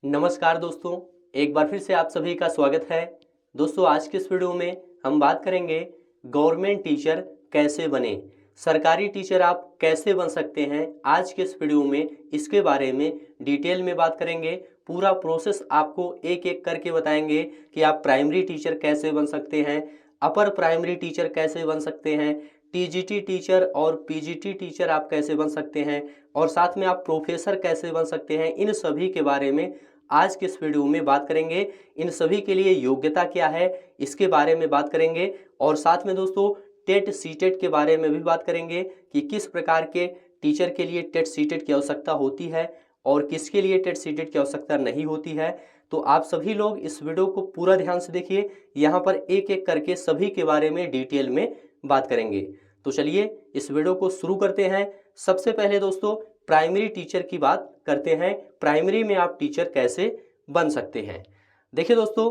नमस्कार दोस्तों, एक बार फिर से आप सभी का स्वागत है। दोस्तों, आज के इस वीडियो में हम बात करेंगे गवर्नमेंट टीचर कैसे बने, सरकारी टीचर आप कैसे बन सकते हैं। आज के इस वीडियो में इसके बारे में डिटेल में बात करेंगे। पूरा प्रोसेस आपको एक एक करके बताएंगे कि आप प्राइमरी टीचर कैसे बन सकते हैं, अपर प्राइमरी टीचर कैसे बन सकते हैं, टीजीटी टीचर और पीजीटी टीचर आप कैसे बन सकते हैं, और साथ में आप प्रोफेसर कैसे बन सकते हैं। इन सभी के बारे में आज के इस वीडियो में बात करेंगे। इन सभी के लिए योग्यता क्या है इसके बारे में बात करेंगे, और साथ में दोस्तों टेट सीटेट के बारे में भी बात करेंगे कि किस प्रकार के टीचर के लिए टेट सीटेट की आवश्यकता होती है और किसके लिए टेट सीटेट की आवश्यकता नहीं होती है। तो आप सभी लोग इस वीडियो को पूरा ध्यान से देखिए, यहाँ पर एक एक करके सभी के बारे में डिटेल में बात करेंगे। तो चलिए इस वीडियो को शुरू करते हैं। सबसे पहले दोस्तों प्राइमरी टीचर की बात करते हैं। प्राइमरी में आप टीचर कैसे बन सकते हैं। देखिए दोस्तों,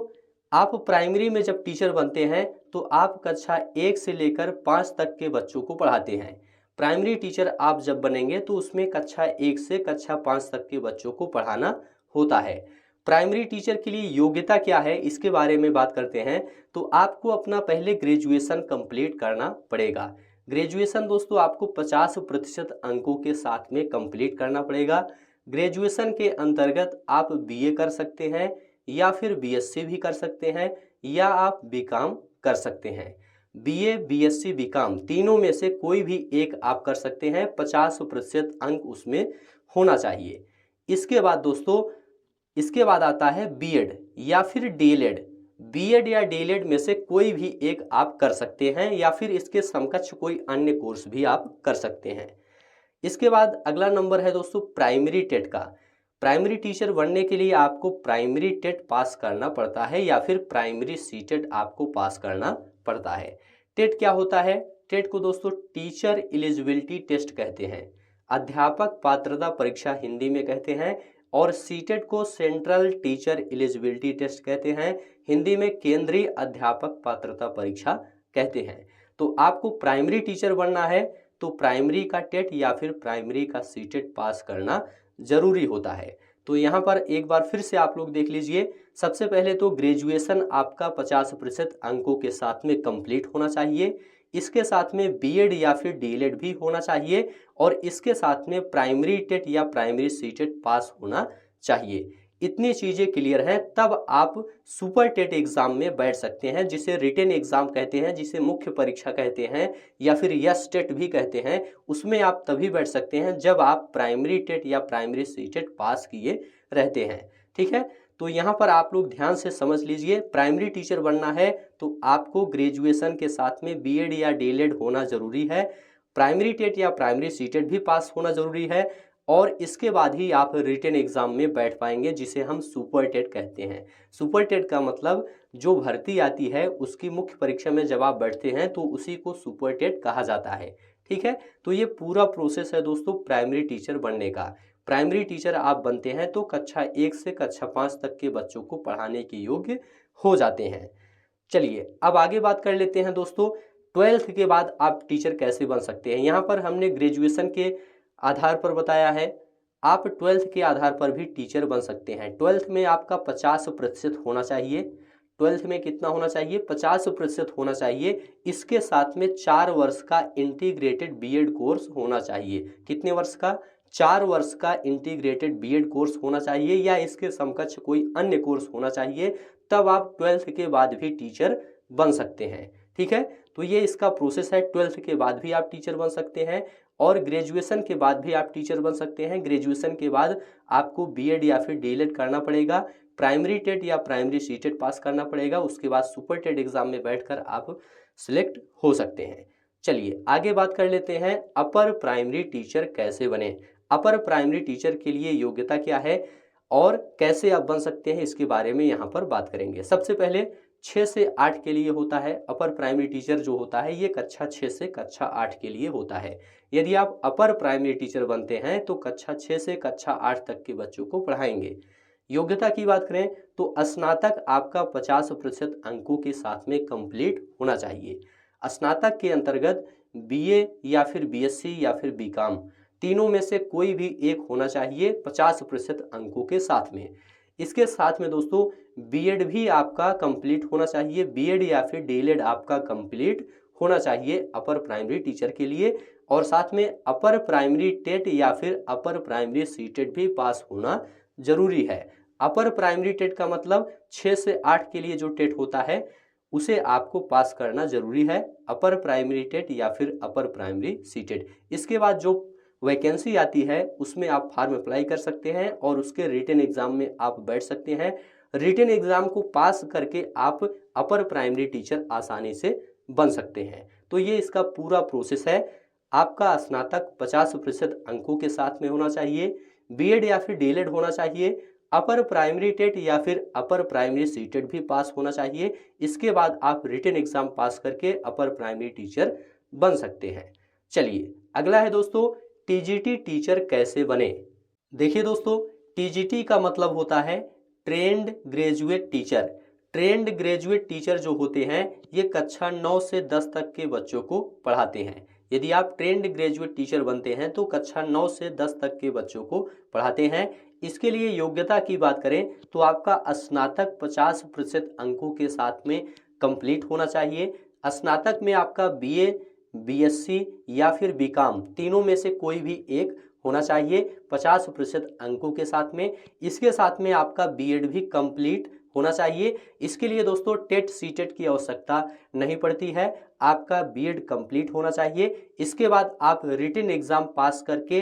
आप प्राइमरी में जब टीचर बनते हैं तो आप कक्षा 1 से लेकर 5 तक के बच्चों को पढ़ाते हैं। प्राइमरी टीचर आप जब बनेंगे तो उसमें कक्षा 1 से कक्षा 5 तक के बच्चों को पढ़ाना होता है। प्राइमरी टीचर के लिए योग्यता क्या है इसके बारे में बात करते हैं। तो आपको अपना पहले ग्रेजुएशन कंप्लीट करना पड़ेगा। ग्रेजुएशन दोस्तों आपको 50% अंकों के साथ में कंप्लीट करना पड़ेगा। ग्रेजुएशन के अंतर्गत आप बीए कर सकते हैं या फिर बीएससी भी कर सकते हैं या आप बीकॉम कर सकते हैं। बीए, बीएससी, बीकॉम तीनों में से कोई भी एक आप कर सकते हैं। 50% अंक उसमें होना चाहिए। इसके बाद दोस्तों इसके बाद आता है बीएड या फिर डीएलएड। बीएड या डीएलएड में से कोई भी एक आप कर सकते हैं या फिर इसके समकक्ष कोई अन्य कोर्स भी आप कर सकते हैं। इसके बाद अगला नंबर है दोस्तों प्राइमरी टेट का। प्राइमरी टीचर बनने के लिए आपको प्राइमरी टेट पास करना पड़ता है या फिर प्राइमरी सीटेट आपको पास करना पड़ता है। टेट क्या होता है? टेट को दोस्तों टीचर एलिजिबिलिटी टेस्ट कहते हैं, अध्यापक पात्रता परीक्षा हिंदी में कहते हैं, और सीटेट को सेंट्रल टीचर एलिजिबिलिटी टेस्ट कहते हैं, हिंदी में केंद्रीय अध्यापक पात्रता परीक्षा कहते हैं। तो आपको प्राइमरी टीचर बनना है तो प्राइमरी का टेट या फिर प्राइमरी का सीटेट पास करना जरूरी होता है। तो यहाँ पर एक बार फिर से आप लोग देख लीजिए। सबसे पहले तो ग्रेजुएशन आपका 50% अंकों के साथ में कंप्लीट होना चाहिए। इसके साथ में बीएड या फिर डीएलएड भी होना चाहिए, और इसके साथ में प्राइमरी टेट या प्राइमरी सीटेट पास होना चाहिए। इतनी चीज़ें क्लियर हैं तब आप सुपर टेट एग्जाम में बैठ सकते हैं, जिसे रिटेन एग्जाम कहते हैं, जिसे मुख्य परीक्षा कहते हैं या फिर यस टेट भी कहते हैं। उसमें आप तभी बैठ सकते हैं जब आप प्राइमरी टेट या प्राइमरी सीटेट पास किए रहते हैं। ठीक है, तो यहाँ पर आप लोग ध्यान से समझ लीजिए। प्राइमरी टीचर बनना है तो आपको ग्रेजुएशन के साथ में बीएड या डीएलएड होना जरूरी है, प्राइमरी टेट या प्राइमरी सीटेट भी पास होना जरूरी है, और इसके बाद ही आप रिटेन एग्जाम में बैठ पाएंगे, जिसे हम सुपर टेट कहते हैं। सुपर टेट का मतलब जो भर्ती आती है उसकी मुख्य परीक्षा में जब आप बैठते हैं तो उसी को सुपर टेट कहा जाता है। ठीक है, तो ये पूरा प्रोसेस है दोस्तों प्राइमरी टीचर बनने का। प्राइमरी टीचर आप बनते हैं तो कक्षा 1 से कक्षा 5 तक के बच्चों को पढ़ाने के योग्य हो जाते हैं। चलिए अब आगे बात कर लेते हैं दोस्तों, 12th के बाद आप टीचर कैसे बन सकते हैं। यहाँ पर हमने ग्रेजुएशन के आधार पर बताया है, आप 12th के आधार पर भी टीचर बन सकते हैं। 12th में आपका 50% होना चाहिए। 12th में कितना होना चाहिए? 50% होना चाहिए। इसके साथ में 4 वर्ष का इंटीग्रेटेड बीएड कोर्स होना चाहिए। कितने वर्ष का? 4 वर्ष का इंटीग्रेटेड बीएड कोर्स होना चाहिए या इसके समकक्ष कोई अन्य कोर्स होना चाहिए, तब आप 12th के बाद भी टीचर बन सकते हैं। ठीक है, तो ये इसका प्रोसेस है। 12th के बाद भी आप टीचर बन सकते हैं और ग्रेजुएशन के बाद भी आप टीचर बन सकते हैं। ग्रेजुएशन के बाद आपको बीएड या फिर डीएलएड करना पड़ेगा, प्राइमरी टेट या प्राइमरी सीटेट पास करना पड़ेगा, उसके बाद सुपर टेट एग्जाम में बैठकर आप सिलेक्ट हो सकते हैं। चलिए आगे बात कर लेते हैं अपर प्राइमरी टीचर कैसे बने। अपर प्राइमरी टीचर के लिए योग्यता क्या है और कैसे आप बन सकते हैं, इसके बारे में यहाँ पर बात करेंगे। सबसे पहले 6 से 8 के लिए होता है अपर प्राइमरी टीचर जो होता है, ये कक्षा 6 से कक्षा 8 के लिए होता है। यदि आप अपर प्राइमरी टीचर बनते हैं तो कक्षा 6 से कक्षा 8 तक के बच्चों को पढ़ाएंगे। योग्यता की बात करें तो स्नातक आपका 50% अंकों के साथ में कंप्लीट होना चाहिए। स्नातक के अंतर्गत बीए या फिर बीएससी या फिर बीकॉम तीनों में से कोई भी एक होना चाहिए 50% अंकों के साथ में। इसके साथ में दोस्तों बीएड भी आपका कंप्लीट होना चाहिए, बीएड या फिर डीएलएड आपका कंप्लीट होना चाहिए अपर प्राइमरी टीचर के लिए। और साथ में अपर प्राइमरी टेट या फिर अपर प्राइमरी सीटेट भी पास होना जरूरी है। अपर प्राइमरी टेट का मतलब 6 से 8 के लिए जो टेट होता है उसे आपको पास करना जरूरी है, अपर प्राइमरी टेट या फिर अपर प्राइमरी सीटेट। इसके बाद जो वैकेंसी आती है उसमें आप फॉर्म अप्लाई कर सकते हैं और उसके रिटन एग्जाम में आप बैठ सकते हैं। रिटन एग्जाम को पास करके आप अपर प्राइमरी टीचर आसानी से बन सकते हैं। तो ये इसका पूरा प्रोसेस है। आपका स्नातक 50% अंकों के साथ में होना चाहिए, बीएड या फिर डीएलएड होना चाहिए, अपर प्राइमरी टेट या फिर अपर प्राइमरी सीटेट भी पास होना चाहिए। इसके बाद आप रिटन एग्जाम पास करके अपर प्राइमरी टीचर बन सकते हैं। चलिए अगला है दोस्तों, टीजीटी टीचर कैसे बने। देखिए दोस्तों, टीजीटी का मतलब होता है trained graduate teacher. Trained graduate teacher जो होते हैं ये कक्षा 9 से 10 तक के बच्चों को पढ़ाते हैं। यदि आप ट्रेंड ग्रेजुएट टीचर बनते हैं तो कक्षा 9 से 10 तक के बच्चों को पढ़ाते हैं। इसके लिए योग्यता की बात करें तो आपका स्नातक 50% अंकों के साथ में कंप्लीट होना चाहिए। स्नातक में आपका बीए, बीएससी या फिर बीकॉम तीनों में से कोई भी एक होना चाहिए 50% अंकों के साथ में। इसके साथ में आपका बीएड भी कंप्लीट होना चाहिए। इसके लिए दोस्तों टेट सीटेट की आवश्यकता नहीं पड़ती है, आपका बीएड कंप्लीट होना चाहिए। इसके बाद आप रिटन एग्जाम पास करके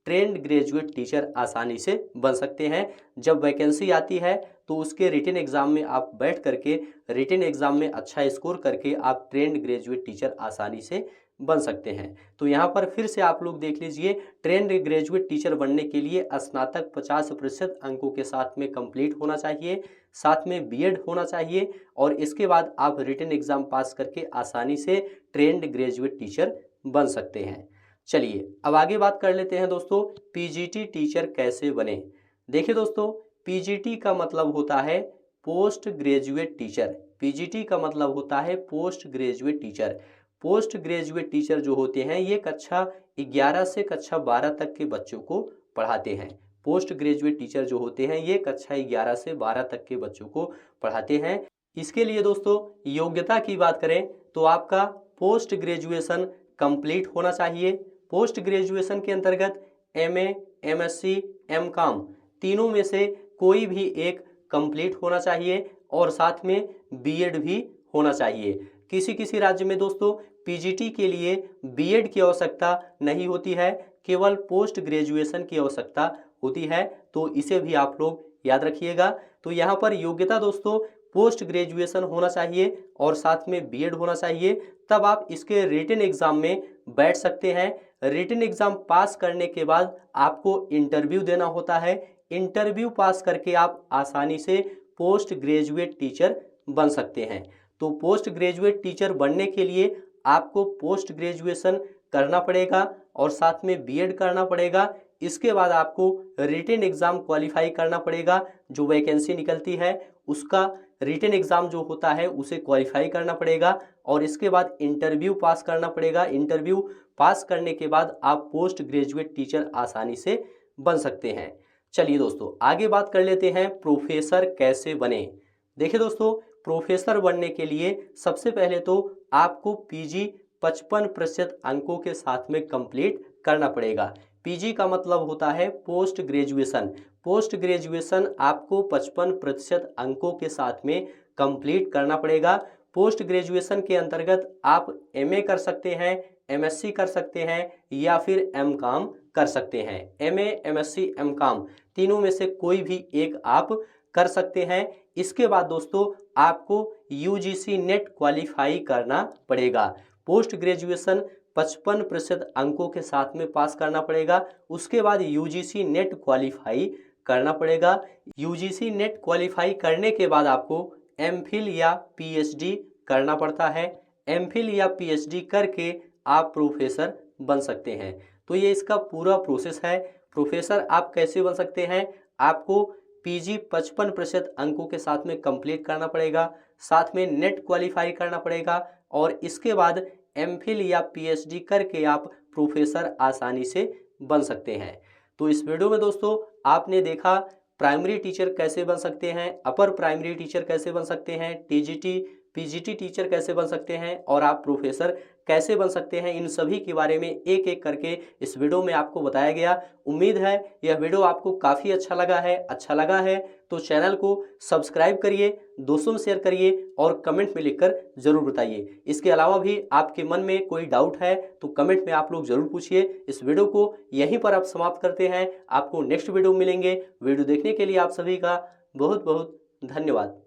ट्रेंड ग्रेजुएट टीचर आसानी से बन सकते हैं। जब वैकेंसी आती है तो उसके रिटन एग्जाम में आप बैठ करके रिटन एग्जाम में अच्छा स्कोर करके आप ट्रेंड ग्रेजुएट टीचर आसानी से बन सकते हैं। तो यहाँ पर फिर से आप लोग देख लीजिए, ट्रेंड ग्रेजुएट टीचर बनने के लिए स्नातक 50% अंकों के साथ में कंप्लीट होना चाहिए, साथ में बीएड होना चाहिए और इसके बाद आप रिटन एग्जाम पास करके आसानी से ट्रेंड ग्रेजुएट टीचर बन सकते हैं। चलिए अब आगे बात कर लेते हैं दोस्तों, पीजीटी टीचर कैसे बने। देखिए दोस्तों, पीजीटी का मतलब होता है पोस्ट ग्रेजुएट टीचर। पीजीटी का मतलब होता है post graduate teacher. Post graduate teacher जो होते हैं ये कक्षा 11 से कक्षा 12 तक के बच्चों को पढ़ाते हैं। पोस्ट ग्रेजुएट टीचर जो होते हैं ये कक्षा 11 से 12 तक के बच्चों को पढ़ाते हैं। इसके लिए दोस्तों योग्यता की बात करें तो आपका पोस्ट ग्रेजुएशन कंप्लीट होना चाहिए। पोस्ट ग्रेजुएशन के अंतर्गत एमए, एमएससी, एमकॉम तीनों में से कोई भी एक कंप्लीट होना चाहिए और साथ में बीएड भी होना चाहिए। किसी किसी राज्य में दोस्तों पीजीटी के लिए बीएड की आवश्यकता नहीं होती है, केवल पोस्ट ग्रेजुएशन की आवश्यकता होती है, तो इसे भी आप लोग याद रखिएगा। तो यहाँ पर योग्यता दोस्तों पोस्ट ग्रेजुएशन होना चाहिए और साथ में बीएड होना चाहिए, तब आप इसके रिटन एग्जाम में बैठ सकते हैं। रिटन एग्जाम पास करने के बाद आपको इंटरव्यू देना होता है। इंटरव्यू पास करके आप आसानी से पोस्ट ग्रेजुएट टीचर बन सकते हैं। तो पोस्ट ग्रेजुएट टीचर बनने के लिए आपको पोस्ट ग्रेजुएशन करना पड़ेगा और साथ में बीएड करना पड़ेगा। इसके बाद आपको रिटन एग्जाम क्वालिफाई करना पड़ेगा। जो वैकेंसी निकलती है उसका रिटन एग्जाम जो होता है उसे क्वालिफाई करना पड़ेगा और इसके बाद इंटरव्यू पास करना पड़ेगा। इंटरव्यू पास करने के बाद आप पोस्ट ग्रेजुएट टीचर आसानी से बन सकते हैं। चलिए दोस्तों आगे बात कर लेते हैं प्रोफेसर कैसे बने। देखिए दोस्तों, प्रोफेसर बनने के लिए सबसे पहले तो आपको पीजी 55% अंकों के साथ में कंप्लीट करना पड़ेगा। पीजी का मतलब होता है पोस्ट ग्रेजुएशन। पोस्ट ग्रेजुएशन आपको 55% अंकों के साथ में कंप्लीट करना पड़ेगा। पोस्ट ग्रेजुएशन के अंतर्गत आप एमए कर सकते हैं, एमएससी कर सकते हैं या फिर एमकॉम कर सकते हैं। एमए, एमएससी, एमकॉम तीनों में से कोई भी एक आप कर सकते हैं। इसके बाद दोस्तों आपको यूजीसी नेट क्वालिफाई करना पड़ेगा। पोस्ट ग्रेजुएशन 55% अंकों के साथ में पास करना पड़ेगा। उसके बाद यूजीसी नेट क्वालिफाई करना पड़ेगा। यूजीसी नेट क्वालिफाई करने के बाद आपको एमफिल या पीएचडी करना पड़ता है। एमफिल या पीएचडी करके आप प्रोफेसर बन सकते हैं। तो ये इसका पूरा प्रोसेस है। प्रोफेसर आप कैसे बन सकते हैं, आपको पीजी 55% अंकों के साथ में कंप्लीट करना पड़ेगा, साथ में नेट क्वालिफाई करना पड़ेगा और इसके बाद एमफिल या पीएचडी करके आप प्रोफेसर आसानी से बन सकते हैं। तो इस वीडियो में दोस्तों आपने देखा प्राइमरी टीचर कैसे बन सकते हैं, अपर प्राइमरी टीचर कैसे बन सकते हैं, टीजीटी पीजीटी टीचर कैसे बन सकते हैं और आप प्रोफेसर कैसे बन सकते हैं, इन सभी के बारे में एक एक करके इस वीडियो में आपको बताया गया। उम्मीद है यह वीडियो आपको काफ़ी अच्छा लगा है तो चैनल को सब्सक्राइब करिए, दोस्तों में शेयर करिए और कमेंट में लिखकर ज़रूर बताइए। इसके अलावा भी आपके मन में कोई डाउट है तो कमेंट में आप लोग ज़रूर पूछिए। इस वीडियो को यहीं पर आप समाप्त करते हैं, आपको नेक्स्ट वीडियो मिलेंगे। वीडियो देखने के लिए आप सभी का बहुत बहुत धन्यवाद।